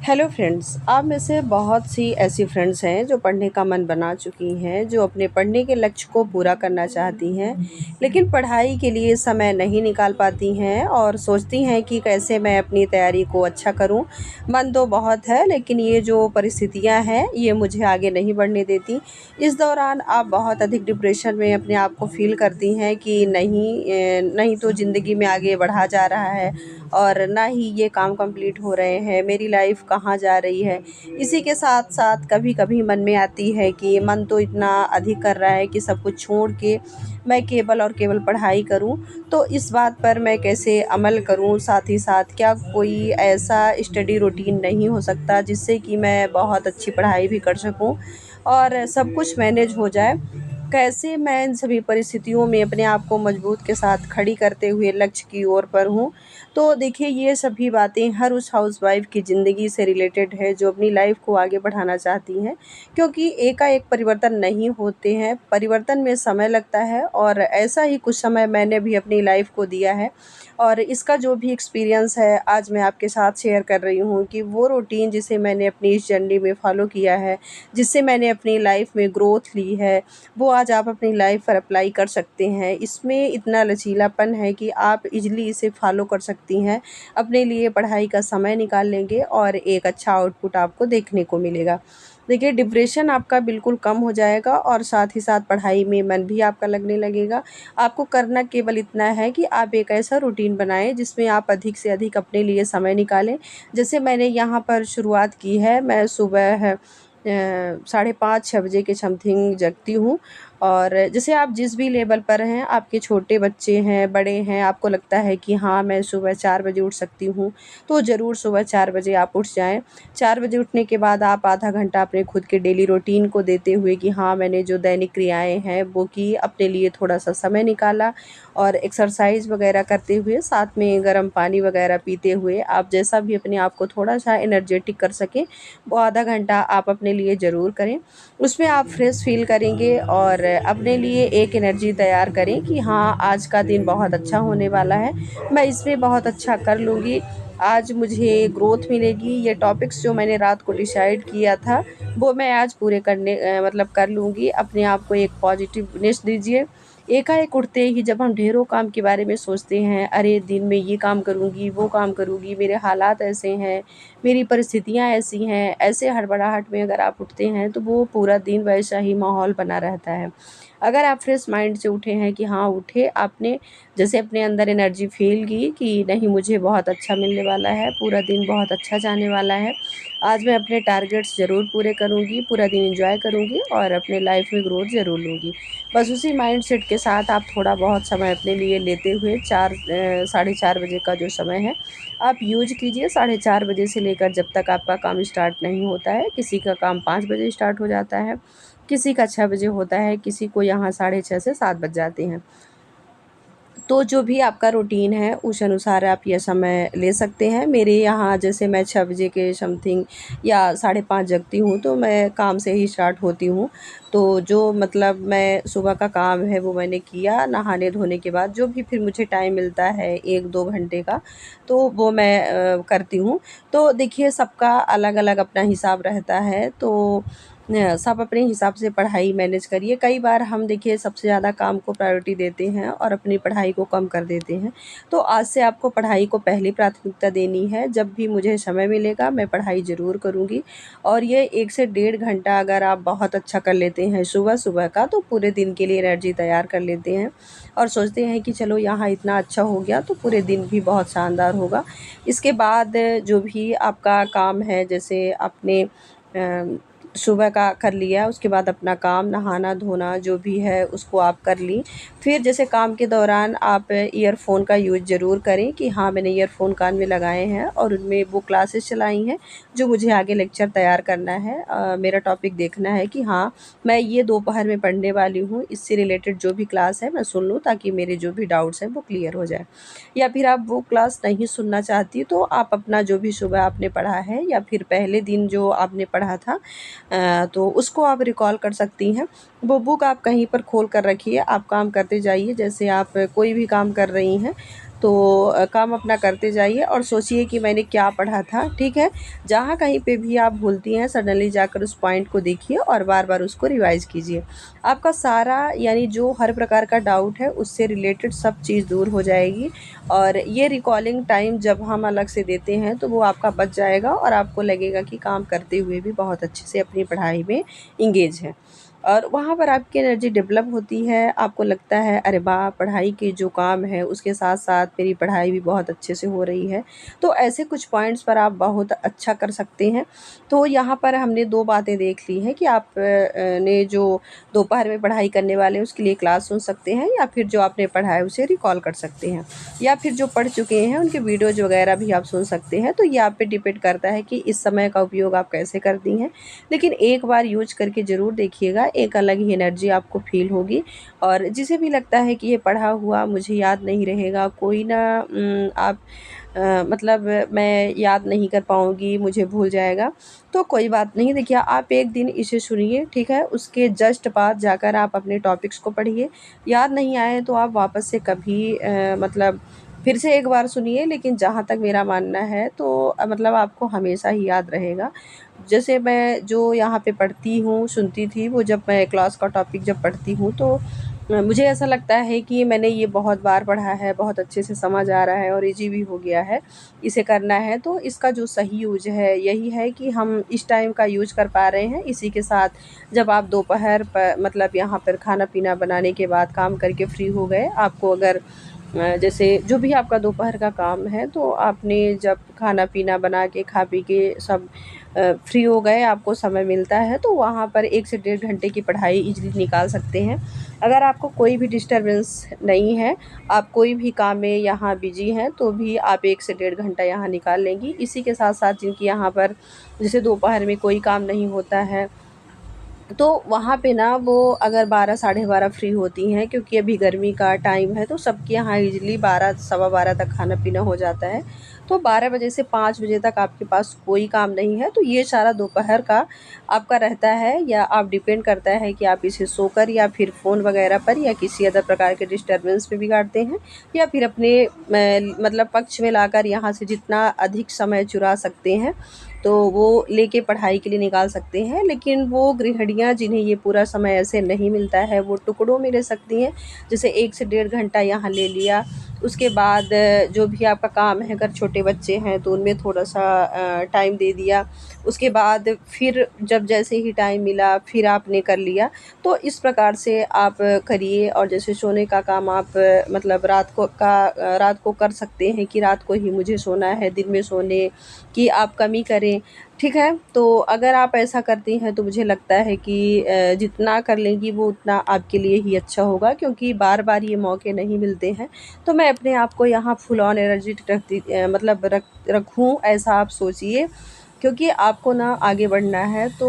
Hello friends, आप में से बहुत सी ऐसी फ्रेंड्स हैं जो पढ़ने का मन बना चुकी हैं, जो अपने पढ़ने के लक्ष्य को पूरा करना चाहती हैं, लेकिन पढ़ाई के लिए समय नहीं निकाल पाती हैं और सोचती हैं कि कैसे मैं अपनी तैयारी को अच्छा करूं। मन तो बहुत है, लेकिन ये जो परिस्थितियां हैं ये मुझे आगे नहीं बढ़ने देती। इस दौरान आप बहुत अधिक डिप्रेशन में अपने आप को फ़ील करती हैं कि नहीं तो ज़िंदगी में आगे बढ़ा जा रहा है और ना ही ये काम कंप्लीट हो रहे हैं, मेरी लाइफ कहाँ जा रही है। इसी के साथ साथ कभी कभी मन में आती है कि मन तो इतना अधिक कर रहा है कि सब कुछ छोड़ के मैं केवल और केवल पढ़ाई करूं। तो इस बात पर मैं कैसे अमल करूं, साथ ही साथ क्या कोई ऐसा स्टडी रूटीन नहीं हो सकता जिससे कि मैं बहुत अच्छी पढ़ाई भी कर सकूं और सब कुछ मैनेज हो जाए। कैसे मैं इन सभी परिस्थितियों में अपने आप को मजबूत के साथ खड़ी करते हुए लक्ष्य की ओर पर हूँ। तो देखिए, ये सभी बातें हर उस हाउसवाइफ की ज़िंदगी से रिलेटेड है जो अपनी लाइफ को आगे बढ़ाना चाहती हैं, क्योंकि एकाएक परिवर्तन नहीं होते हैं, परिवर्तन में समय लगता है और ऐसा ही कुछ समय मैंने भी अपनी लाइफ को दिया है। और इसका जो भी एक्सपीरियंस है आज मैं आपके साथ शेयर कर रही हूँ कि वो रूटीन जिसे मैंने अपनी इस जर्नी में फॉलो किया है, जिससे मैंने अपनी लाइफ में ग्रोथ ली है, वो आज आप अपनी लाइफ पर अप्लाई कर सकते हैं। इसमें इतना लचीलापन है कि आप इजीली इसे फॉलो कर सकती हैं, अपने लिए पढ़ाई का समय निकाल लेंगे और एक अच्छा आउटपुट आपको देखने को मिलेगा। देखिए, डिप्रेशन आपका बिल्कुल कम हो जाएगा और साथ ही साथ पढ़ाई में मन भी आपका लगने लगेगा। आपको करना केवल इतना है कि आप एक ऐसा रूटीन बनाएं जिसमें आप अधिक से अधिक अपने लिए समय निकालें। जैसे मैंने यहाँ पर शुरुआत की है, मैं सुबह 5:30-6 बजे के समथिंग जगती हूँ। और जैसे आप जिस भी लेवल पर हैं, आपके छोटे बच्चे हैं, बड़े हैं, आपको लगता है कि हाँ मैं सुबह 4 बजे उठ सकती हूँ, तो ज़रूर सुबह 4 बजे आप उठ जाएं। 4 बजे उठने के बाद आप आधा घंटा अपने खुद के डेली रूटीन को देते हुए कि हाँ मैंने जो दैनिक क्रियाएं हैं वो की, अपने लिए थोड़ा सा समय निकाला और एक्सरसाइज वगैरह करते हुए, साथ में गर्म पानी वगैरह पीते हुए, आप जैसा भी अपने आप को थोड़ा सा एनर्जेटिक कर सकें वो आधा घंटा आप अपने लिए ज़रूर करें। उसमें आप फ्रेश फील करेंगे और अपने लिए एक एनर्जी तैयार करें कि हाँ आज का दिन बहुत अच्छा होने वाला है, मैं इसमें बहुत अच्छा कर लूँगी, आज मुझे ग्रोथ मिलेगी। ये टॉपिक्स जो मैंने रात को डिसाइड किया था वो मैं आज पूरे मतलब कर लूँगी। अपने आप को एक पॉजिटिवनेस दीजिए। एकाएक उठते ही जब हम ढेरों काम के बारे में सोचते हैं, अरे दिन में ये काम करूँगी, वो काम करूँगी, मेरे हालात ऐसे हैं, मेरी परिस्थितियाँ ऐसी हैं, ऐसे हड़बड़ाहट में अगर आप उठते हैं तो वो पूरा दिन वैसा ही माहौल बना रहता है। अगर आप फ्रेश माइंड से उठे हैं कि हाँ उठे, आपने जैसे अपने अंदर एनर्जी फील की कि नहीं मुझे बहुत अच्छा मिलने वाला है, पूरा दिन बहुत अच्छा जाने वाला है, आज मैं अपने टारगेट्स ज़रूर पूरे करूँगी, पूरा दिन एंजॉय करूँगी और अपने लाइफ में ग्रोथ ज़रूर लूँगी। बस उसी माइंड सेट के साथ आप थोड़ा बहुत समय अपने लिए लेते हुए 4 साढ़े 4 बजे का जो समय है आप यूज कीजिए। 4:30 बजे से लेकर जब तक आपका काम स्टार्ट नहीं होता है, किसी का काम 5 बजे स्टार्ट हो जाता है, किसी का 6 बजे होता है, किसी को यहाँ 6:30 से 7 बज जाते हैं। तो जो भी आपका रूटीन है उस अनुसार आप ये समय ले सकते हैं। मेरे यहाँ जैसे मैं 6 बजे के समथिंग या 5:30 जगती हूँ तो मैं काम से ही स्टार्ट होती हूँ। तो जो मतलब मैं सुबह का काम है वो मैंने किया, नहाने धोने के बाद जो भी फिर मुझे टाइम मिलता है 1-2 घंटे का, तो वो मैं करती हूँ। तो देखिए, सबका अलग अलग अपना हिसाब रहता है, तो सब अपने हिसाब से पढ़ाई मैनेज करिए। कई बार हम देखिए सबसे ज़्यादा काम को प्रायोरिटी देते हैं और अपनी पढ़ाई को कम कर देते हैं। तो आज से आपको पढ़ाई को पहली प्राथमिकता देनी है। जब भी मुझे समय मिलेगा मैं पढ़ाई ज़रूर करूँगी और ये 1 से 1.5 घंटा अगर आप बहुत अच्छा कर लेते हैं सुबह-सुबह का, तो पूरे दिन के लिए एनर्जी तैयार कर लेते हैं और सोचते हैं कि चलो यहाँ इतना अच्छा हो गया तो पूरे दिन भी बहुत शानदार होगा। इसके बाद जो भी आपका काम है, जैसे आपने सुबह का कर लिया, उसके बाद अपना काम नहाना-धोना जो भी है उसको आप कर लीं। फिर जैसे काम के दौरान आप ईयरफ़ोन का यूज़ ज़रूर करें कि हाँ मैंने ईयरफ़ोन कान में लगाए हैं और उनमें वो क्लासेस चलाई हैं जो मुझे आगे लेक्चर तैयार करना है। मेरा टॉपिक देखना है कि हाँ मैं ये दोपहर में पढ़ने वाली हूँ, इससे रिलेटेड जो भी क्लास है मैं सुन लूँ ताकि मेरे जो भी डाउट्स हैं वो क्लियर हो जाए। या फिर आप वो क्लास नहीं सुनना चाहती तो आप अपना जो भी सुबह आपने पढ़ा है या फिर पहले दिन जो आपने पढ़ा था तो उसको आप रिकॉल कर सकती हैं। वो बुक आप कहीं पर खोल कर रखिए, आप काम करते जाइए। जैसे आप कोई भी काम कर रही हैं तो काम अपना करते जाइए और सोचिए कि मैंने क्या पढ़ा था, ठीक है। जहाँ कहीं पे भी आप भूलती हैं सडनली जाकर उस पॉइंट को देखिए और बार बार उसको रिवाइज़ कीजिए। आपका सारा यानी जो हर प्रकार का डाउट है उससे रिलेटेड सब चीज़ दूर हो जाएगी। और ये रिकॉलिंग टाइम जब हम अलग से देते हैं तो वो आपका बच जाएगा और आपको लगेगा कि काम करते हुए भी बहुत अच्छे से अपनी पढ़ाई में इंगेज है। और वहाँ पर आपकी एनर्जी डेवलप होती है, आपको लगता है अरे वाह! पढ़ाई के जो काम है उसके साथ-साथ मेरी पढ़ाई भी बहुत अच्छे से हो रही है। तो ऐसे कुछ पॉइंट्स पर आप बहुत अच्छा कर सकते हैं। तो यहाँ पर हमने 2 बातें देख ली हैं कि आप ने जो दोपहर में पढ़ाई करने वाले हैं उसके लिए क्लास सुन सकते हैं, या फिर जो आपने पढ़ा है उसे रिकॉल कर सकते हैं, या फिर जो पढ़ चुके हैं उनके वीडियोज़ वगैरह भी आप सुन सकते हैं। तो ये आप पे डिपेंड करता है कि इस समय का उपयोग आप कैसे करती हैं। लेकिन एक बार यूज़ करके ज़रूर देखिएगा, एक अलग ही एनर्जी आपको फ़ील होगी। और जिसे भी लगता है कि ये पढ़ा हुआ मुझे याद नहीं रहेगा, कोई ना आप मतलब मैं याद नहीं कर पाऊँगी, मुझे भूल जाएगा, तो कोई बात नहीं। देखिए आप एक दिन इसे सुनिए, ठीक है? उसके जस्ट बाद जाकर आप अपने टॉपिक्स को पढ़िए। याद नहीं आए तो आप वापस से कभी मतलब फिर से एक बार सुनिए, लेकिन जहाँ तक मेरा मानना है तो मतलब आपको हमेशा ही याद रहेगा। जैसे मैं जो यहाँ पे पढ़ती हूँ, सुनती थी, वो जब मैं क्लास का टॉपिक जब पढ़ती हूँ तो मुझे ऐसा लगता है कि मैंने ये बहुत बार पढ़ा है, बहुत अच्छे से समझ आ रहा है और ईज़ी भी हो गया है, इसे करना है। तो इसका जो सही यूज़ है यही है कि हम इस टाइम का यूज़ कर पा रहे हैं। इसी के साथ जब आप दोपहर प मतलब यहाँ पर खाना-पीना बनाने के बाद काम करके फ्री हो गए, आपको अगर जैसे जो भी आपका दोपहर का काम है तो आपने जब खाना-पीना बना के, खा पी के सब फ्री हो गए, आपको समय मिलता है तो वहाँ पर 1 से डेढ़ घंटे की पढ़ाई ईज़िली निकाल सकते हैं। अगर आपको कोई भी डिस्टर्बेंस नहीं है, आप कोई भी काम में यहाँ बिज़ी हैं, तो भी आप 1 से डेढ़ घंटा यहाँ निकाल लेंगी। इसी के साथ-साथ जिनकी यहाँ पर जैसे दोपहर में कोई काम नहीं होता है, तो वहाँ पे ना वो अगर 12 साढ़े 12 फ्री होती हैं, क्योंकि अभी गर्मी का टाइम है तो सबके यहाँ इज़िली 12 सवा 12 तक खाना-पीना हो जाता है। तो 12 बजे से 5 बजे तक आपके पास कोई काम नहीं है, तो ये सारा दोपहर का आपका रहता है, या आप डिपेंड करता है कि आप इसे सोकर या फिर फ़ोन वगैरह पर या किसी अदर प्रकार के डिस्टर्बेंस में बिगाड़ते हैं, या फिर अपने मतलब पक्ष में लाकर यहाँ से जितना अधिक समय चुरा सकते हैं तो वो लेके पढ़ाई के लिए निकाल सकते हैं। लेकिन वो गृहिणियाँ जिन्हें ये पूरा समय ऐसे नहीं मिलता है, वो टुकड़ों में ले सकती हैं। जैसे 1 से डेढ़ घंटा यहाँ ले लिया, उसके बाद जो भी आपका काम है, अगर छोटे बच्चे हैं तो उनमें थोड़ा-सा टाइम दे दिया। उसके बाद फिर जब जैसे ही टाइम मिला फिर आपने कर लिया। तो इस प्रकार से आप करिए। और जैसे सोने का काम आप मतलब रात को कर सकते हैं कि रात को ही मुझे सोना है, दिन में सोने की आप कमी करें, ठीक है? तो अगर आप ऐसा करती हैं तो मुझे लगता है कि जितना कर लेंगी वो उतना आपके लिए ही अच्छा होगा, क्योंकि बार-बार ये मौके नहीं मिलते हैं। तो मैं अपने आप को यहाँ फुल ऑन एनर्जेटिक मतलब रखूँ, ऐसा आप सोचिए। क्योंकि आपको ना आगे बढ़ना है तो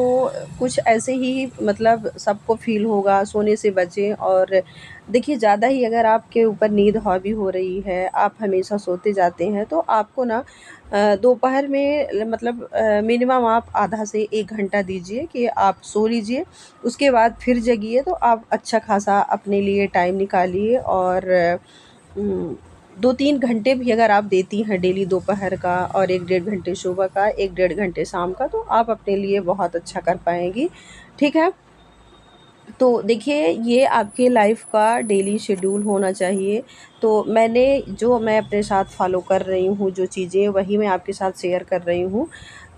कुछ ऐसे ही मतलब सबको फ़ील होगा, सोने से बचें। और देखिए ज़्यादा ही अगर आपके ऊपर नींद हावी हो रही है, आप हमेशा सोते जाते हैं, तो आपको ना दोपहर में मतलब मिनिमम आप आधा से 1 घंटा दीजिए कि आप सो लीजिए। उसके बाद फिर जगिए तो आप अच्छा खासा अपने लिए टाइम निकालिए। और उम, 2-3 घंटे भी अगर आप देती हैं डेली दोपहर का, और 1 डेढ़ घंटे सुबह का, 1 डेढ़ घंटे शाम का, तो आप अपने लिए बहुत अच्छा कर पाएँगी, ठीक है? तो देखिए ये आपके लाइफ का डेली शेड्यूल होना चाहिए। तो मैं अपने साथ फ़ॉलो कर रही हूँ जो चीज़ें, वही मैं आपके साथ शेयर कर रही हूँ।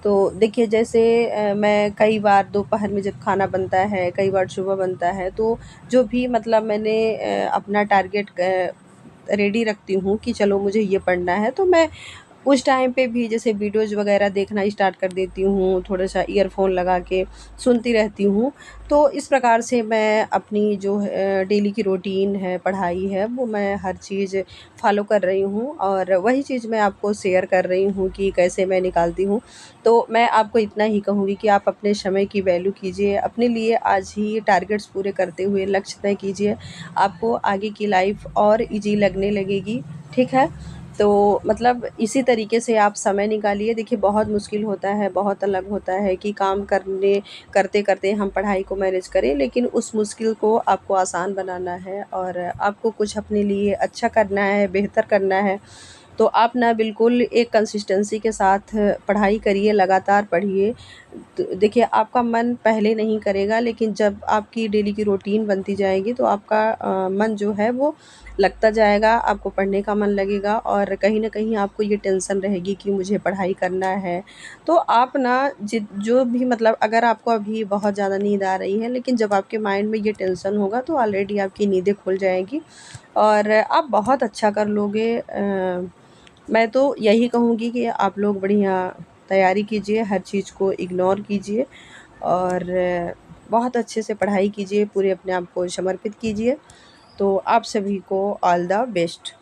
तो देखिए जैसे मैं कई बार दोपहर में जब खाना बनता है, कई बार सुबह बनता है, तो जो भी मतलब मैंने अपना टारगेट रेडी रखती हूँ कि चलो मुझे ये पढ़ना है, तो मैं उस टाइम पे भी जैसे वीडियोज़ वगैरह देखना स्टार्ट कर देती हूँ, थोड़ा-सा ईयरफ़ोन लगा के सुनती रहती हूँ। तो इस प्रकार से मैं अपनी जो डेली की रूटीन है, पढ़ाई है, वो मैं हर चीज़ फ़ॉलो कर रही हूँ, और वही चीज़ मैं आपको शेयर कर रही हूँ कि कैसे मैं निकालती हूँ। तो मैं आपको इतना ही कहूँगी कि आप अपने समय की वैल्यू कीजिए, अपने लिए आज ही टारगेट्स पूरे करते हुए लक्ष्य तय कीजिए। आपको आगे की लाइफ़ और ईज़ी लगने लगेगी, ठीक है? तो मतलब इसी तरीके से आप समय निकालिए। देखिए बहुत मुश्किल होता है, बहुत अलग होता है कि काम करने करते-करते हम पढ़ाई को मैनेज करें, लेकिन उस मुश्किल को आपको आसान बनाना है और आपको कुछ अपने लिए अच्छा करना है, बेहतर करना है। तो आप ना बिल्कुल एक कंसिस्टेंसी के साथ पढ़ाई करिए, लगातार पढ़िए। तो देखिए आपका मन पहले नहीं करेगा, लेकिन जब आपकी डेली की रूटीन बनती जाएगी तो आपका मन जो है वो लगता जाएगा, आपको पढ़ने का मन लगेगा और कहीं न कहीं आपको ये टेंशन रहेगी कि मुझे पढ़ाई करना है। तो आप ना जो भी मतलब अगर आपको अभी बहुत ज़्यादा नींद आ रही है, लेकिन जब आपके माइंड में ये टेंशन होगा तो ऑलरेडी आपकी नींदें खुल जाएँगी और आप बहुत अच्छा कर लोगे। मैं तो यही कहूँगी कि आप लोग बढ़िया तैयारी कीजिए, हर चीज़ को इग्नोर कीजिए और बहुत अच्छे से पढ़ाई कीजिए, पूरे अपने आप को समर्पित कीजिए। तो आप सभी को ऑल द बेस्ट।